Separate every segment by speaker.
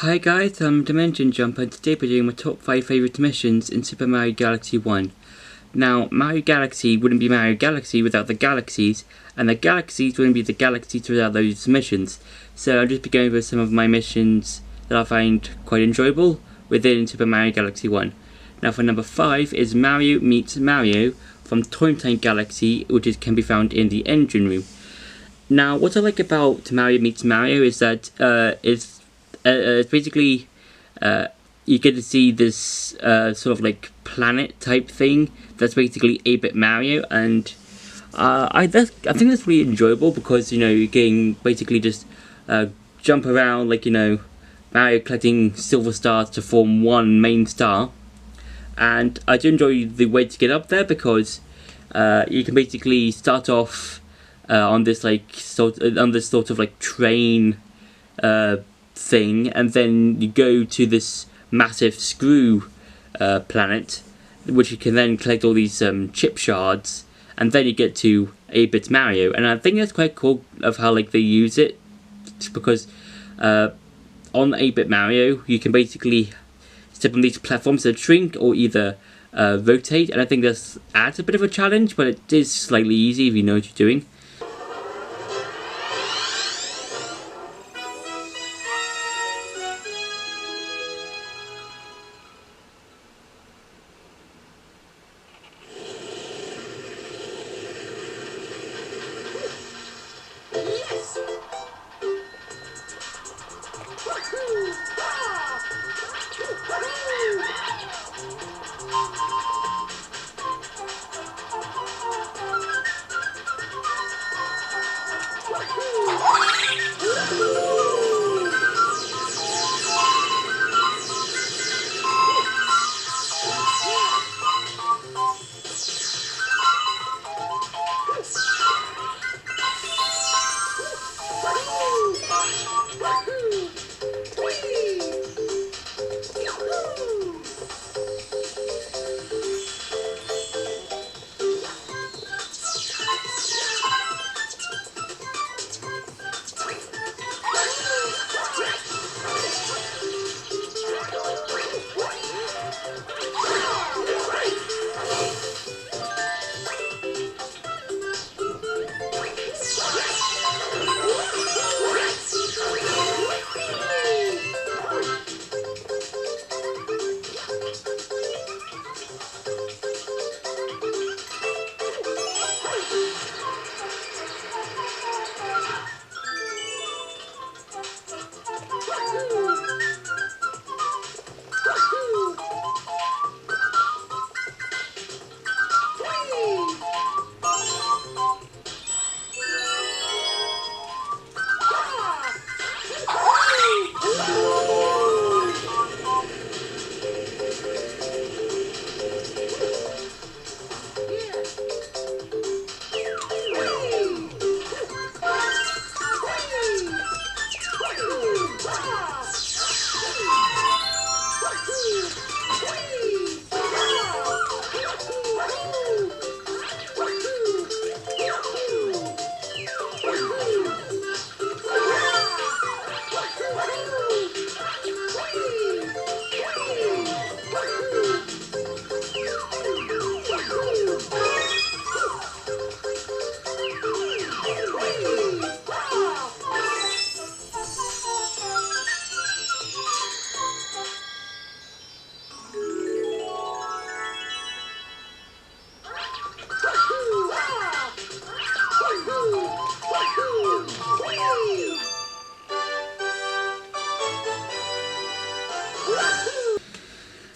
Speaker 1: Hi guys, I'm Dimension Jumper and today we're doing my top 5 favourite missions in Super Mario Galaxy 1. Now, Mario Galaxy wouldn't be Mario Galaxy without the galaxies, and the galaxies wouldn't be the galaxies without those missions. So I'll just be going over some of my missions that I find quite enjoyable within Super Mario Galaxy 1. Now for number 5 is Mario Meets Mario from Toy Time Galaxy, which can be found in the engine room. Now, what I like about Mario Meets Mario is that it's basically you get to see this sort of like planet type thing that's basically 8-bit Mario, and I think that's really enjoyable because you're getting basically just jump around like Mario collecting silver stars to form one main star, and I do enjoy the way to get up there because you can basically start off on this sort of like train thing, and then you go to this massive screw planet, which you can then collect all these chip shards, and then you get to 8-bit Mario. And I think that's quite cool of how they use it, because on 8-bit Mario you can basically step on these platforms that shrink or either rotate, and I think this adds a bit of a challenge, but it is slightly easy if you know what you're doing.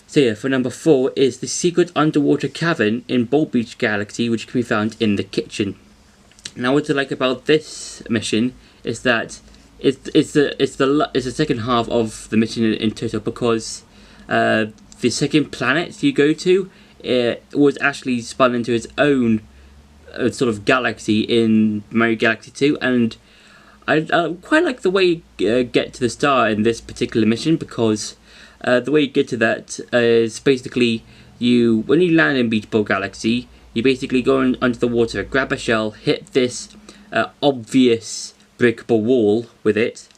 Speaker 1: So yeah, for number 4 is the secret underwater cavern in Ball Beach Galaxy, which can be found in the kitchen. Now, what I like about this mission is that it's the second half of the mission in total, because the second planet you go to was actually spun into its own sort of galaxy in Mario Galaxy 2, and I quite like the way you get to the star in this particular mission, because the way you get to that is basically when you land in Beach Ball Galaxy, you basically go under the water, grab a shell, hit this obvious breakable wall with it,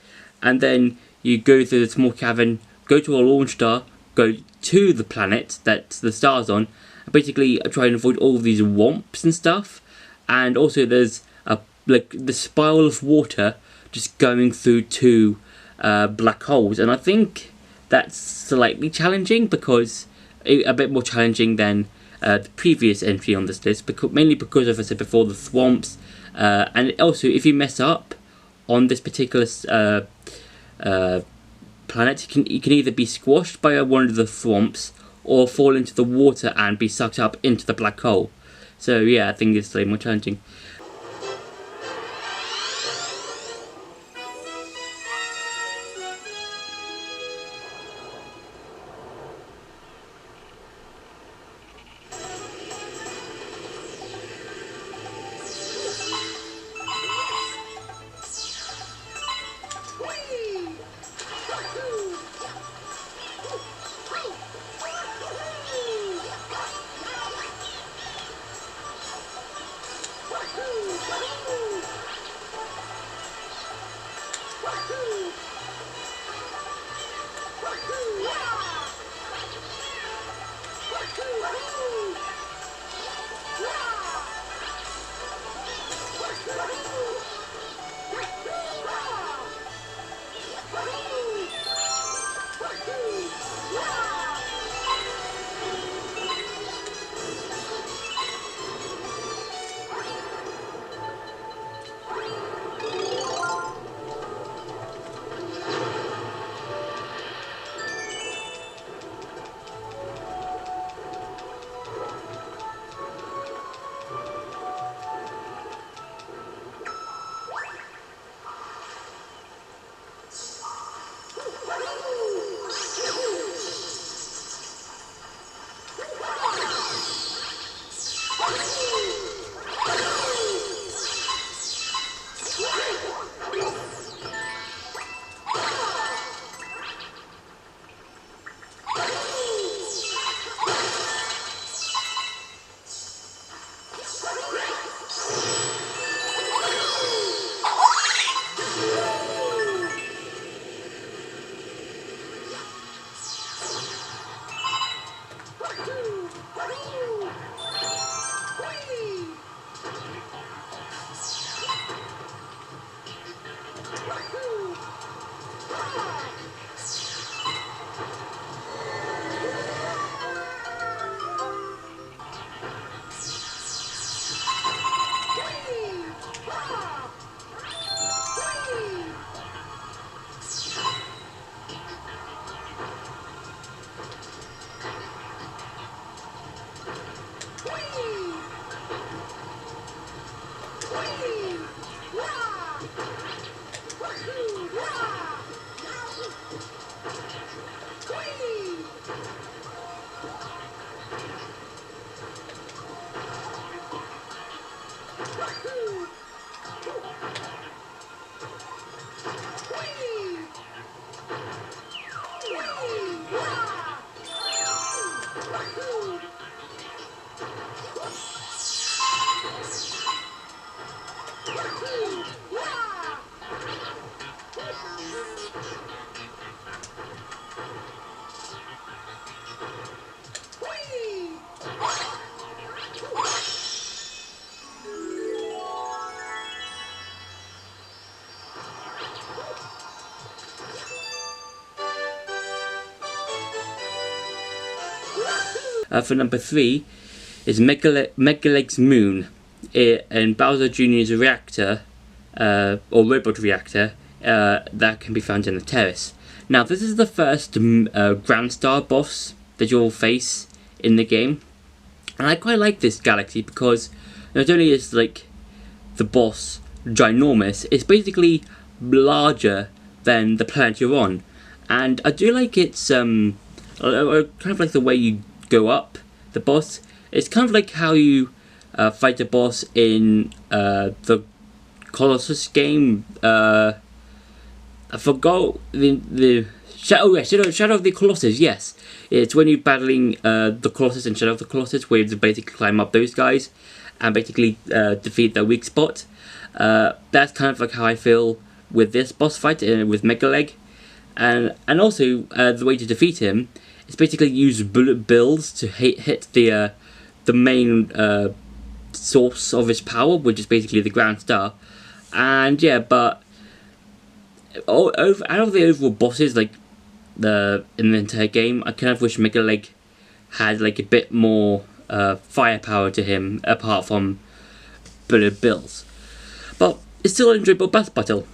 Speaker 1: and then you go through the small cavern, go to a launch star, go to the planet that the star's on, and basically try and avoid all of these womps and stuff. And also there's like the spiral of water just going through two black holes, and I think that's slightly challenging, because a bit more challenging than the previous entry on this list, mainly because, as I said before, the swamps, and also if you mess up on this particular planet, you can either be squashed by one of the swamps or fall into the water and be sucked up into the black hole. So yeah, I think it's slightly more challenging. For number 3 is Megaleg's Moon in Bowser Jr.'s reactor, or robot reactor, that can be found in the terrace. Now, this is the first Grand Star boss that you'll face in the game, and I quite like this galaxy because not only is like the boss ginormous, it's basically larger than the planet you're on, and I do like its kind of like the way you go up the boss. It's kind of like how you fight a boss in the Colossus game. I forgot the Shadow of the Colossus. Yes, it's when you're battling the Colossus and Shadow of the Colossus, where you basically climb up those guys and basically defeat their weak spot. That's kind of like how I feel with this boss fight with Megaleg. And also the way to defeat him is basically use bullet bills to hit the main source of his power, which is basically the Grand Star. And yeah, but out of the overall bosses, like in the entire game, I kind of wish Mega Leg had like a bit more firepower to him apart from bullet bills. But it's still an enjoyable battle.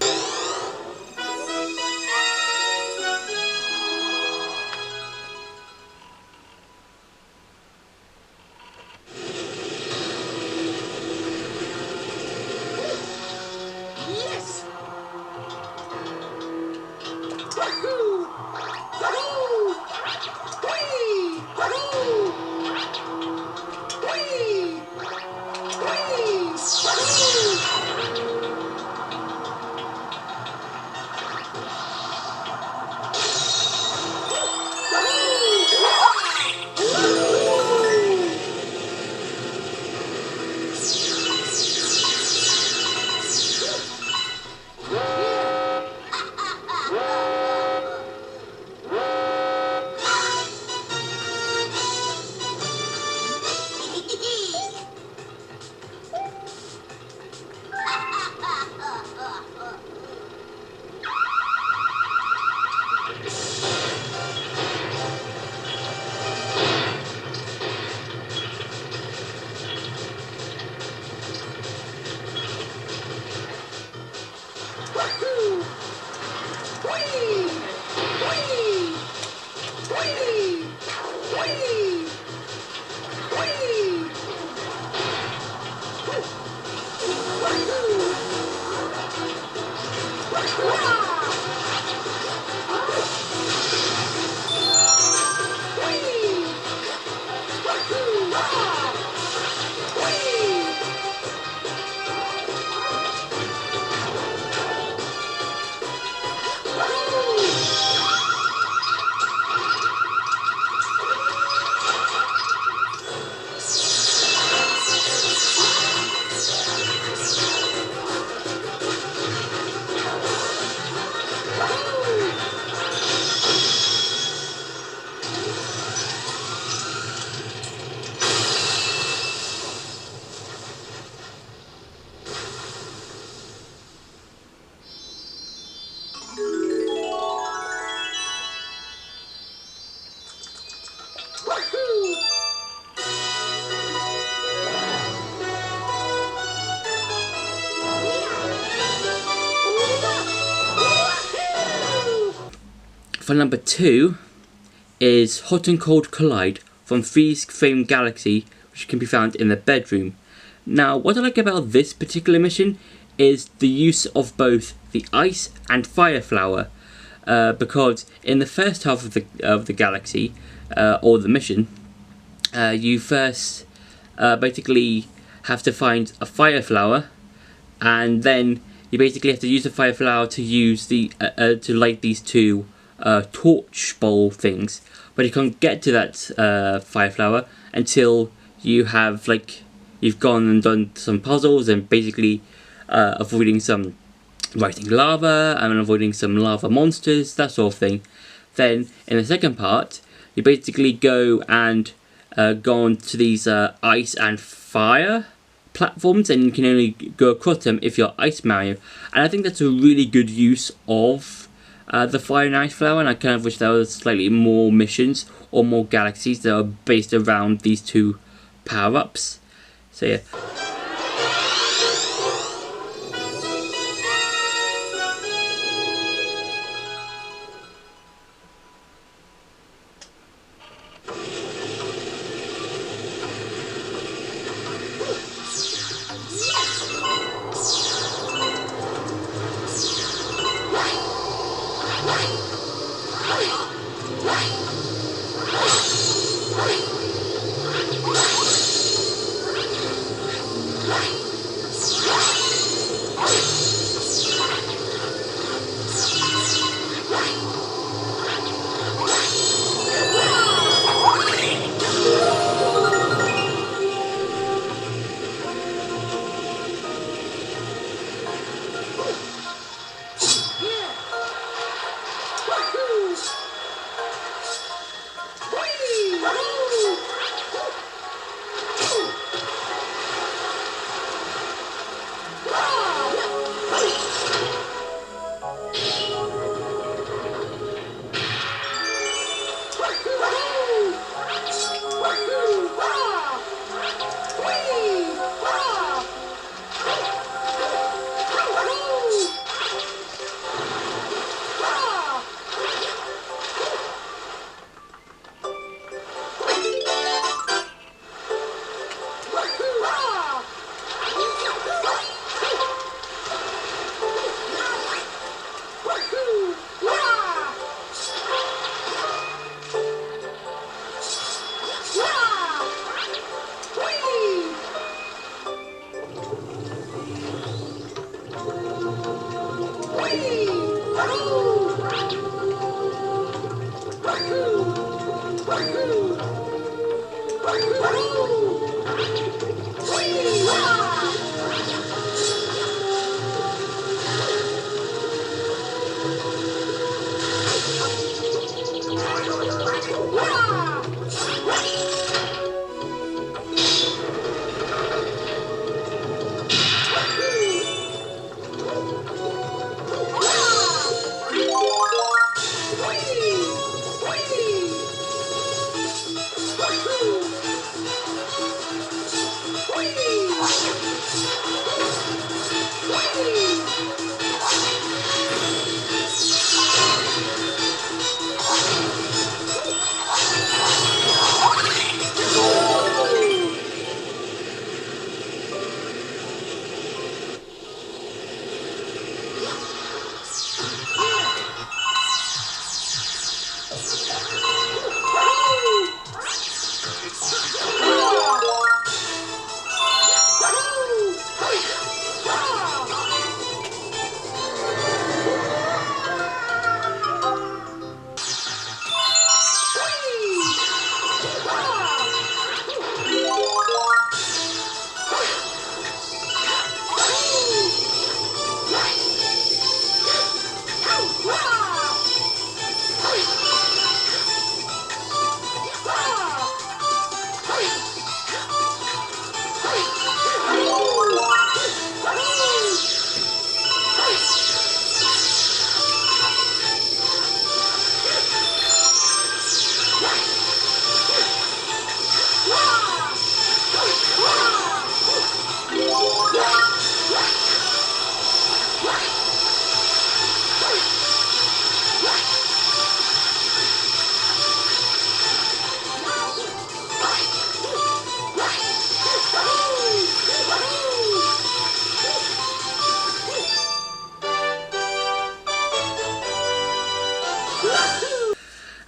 Speaker 1: For number 2 is Hot and Cold Collide from Freeze Frame Galaxy, which can be found in the bedroom. Now, what I like about this particular mission is the use of both the ice and fire flower, because in the first half of the galaxy, or the mission, you first basically have to find a fire flower, and then you basically have to use the fire flower to use the to light these two torch bowl things, but you can't get to that fire flower until you have you've gone and done some puzzles and basically avoiding some rising lava and avoiding some lava monsters, that sort of thing. Then in the second part, you basically go and go on to these ice and fire platforms, and you can only go across them if you're Ice Mario. And I think that's a really good use of the Fire and Ice Flower, and I kind of wish there was slightly more missions or more galaxies that are based around these two power-ups. So yeah.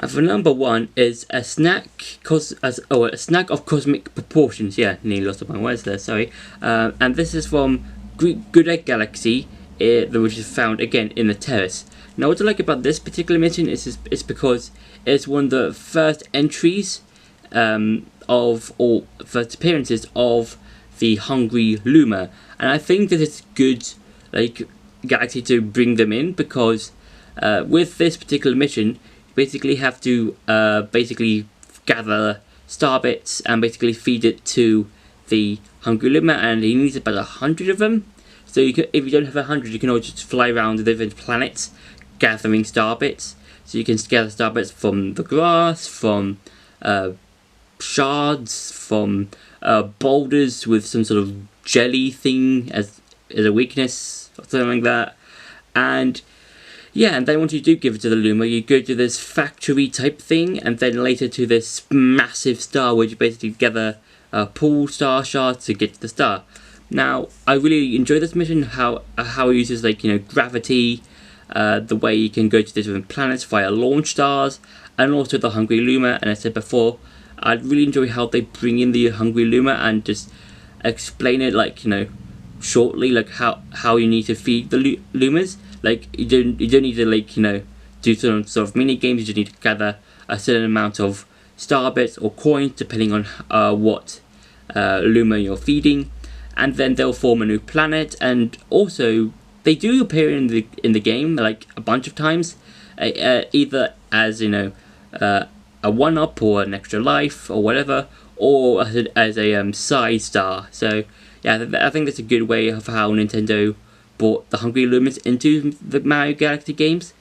Speaker 1: And for number 1 is a snack, a snack of cosmic proportions. Yeah, nearly lost my words there. Sorry. And this is from Good Egg Galaxy, which is found again in the Terrace. Now, what I like about this particular mission is because it's one of the first entries first appearances of the Hungry Luma, and I think that it's good, like, Galaxy to bring them in, because with this particular mission, basically have to basically gather star bits and basically feed it to the Hungry Luma, and he needs about 100 of them. So if you don't have 100, you can always just fly around the different planets gathering star bits. So you can gather star bits from the grass, from shards, from boulders with some sort of jelly thing as a weakness or something like that. And yeah, and then once you do give it to the Luma, you go to this factory type thing, and then later to this massive star where you basically gather pool star shards to get to the star. Now, I really enjoy this mission, how it uses, like, gravity, the way you can go to different planets via launch stars, and also the Hungry Luma. And I said before, I really enjoy how they bring in the Hungry Luma and just explain it, like, shortly, like how you need to feed the Lumas. Like, you don't need to, like, do some sort of mini games. You just need to gather a certain amount of star bits or coins, depending on what Luma you're feeding, and then they'll form a new planet. And also, they do appear in the game, like, a bunch of times, either as a one-up or an extra life or whatever, or as a side star. So yeah, I think that's a good way of how Nintendo brought the Hungry Lumas into the Mario Galaxy games.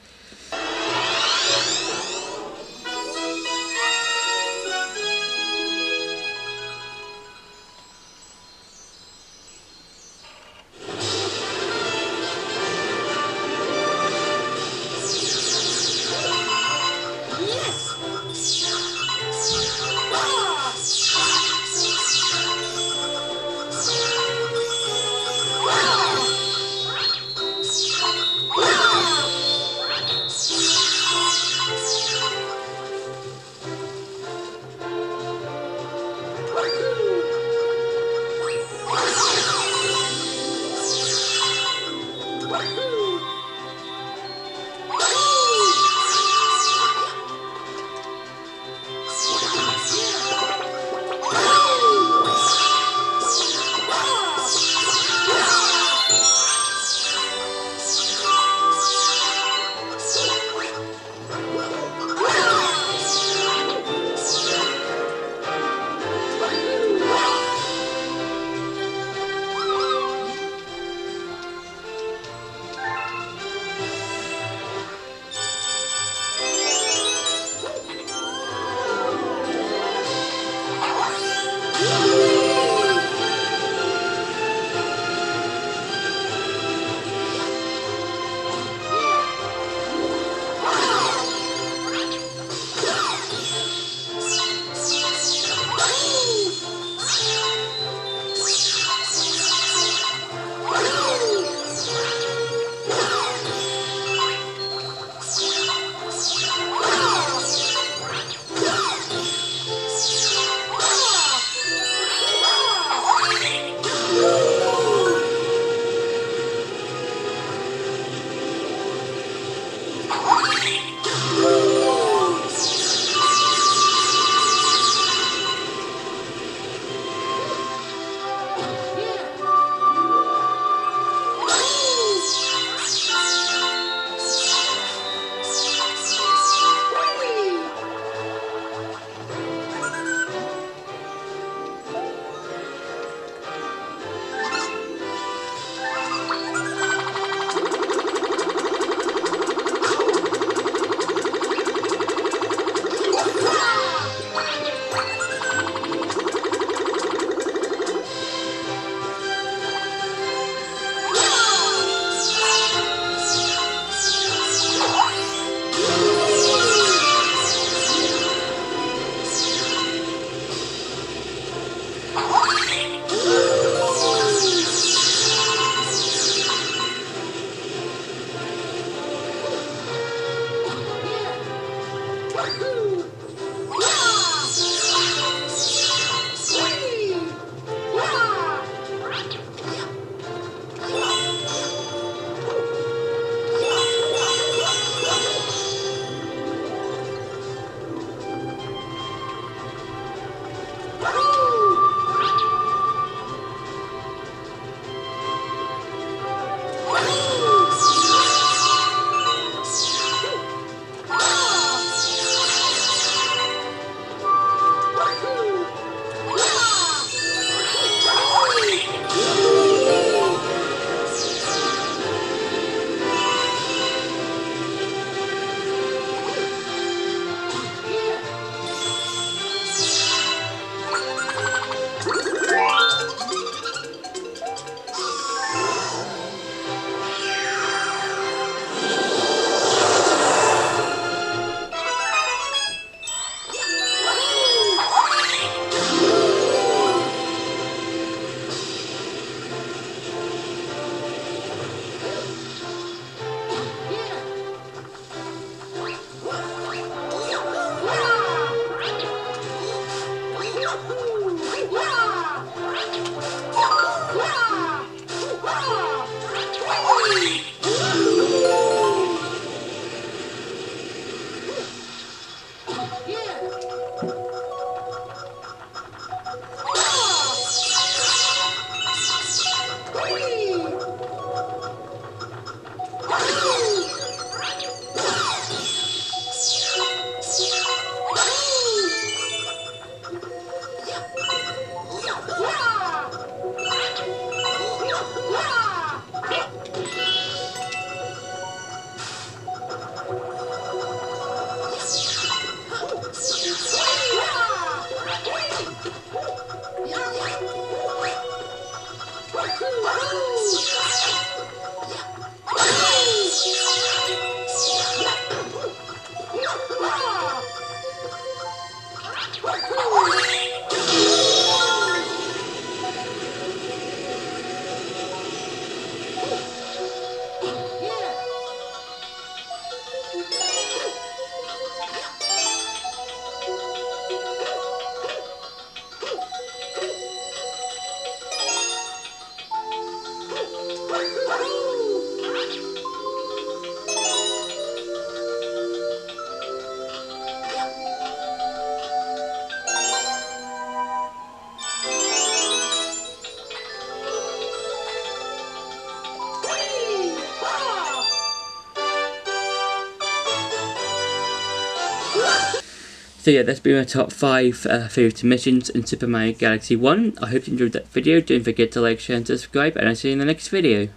Speaker 1: So yeah, that's been my top 5 favourite missions in Super Mario Galaxy 1. I hope you enjoyed that video. Don't forget to like, share and subscribe, and I'll see you in the next video.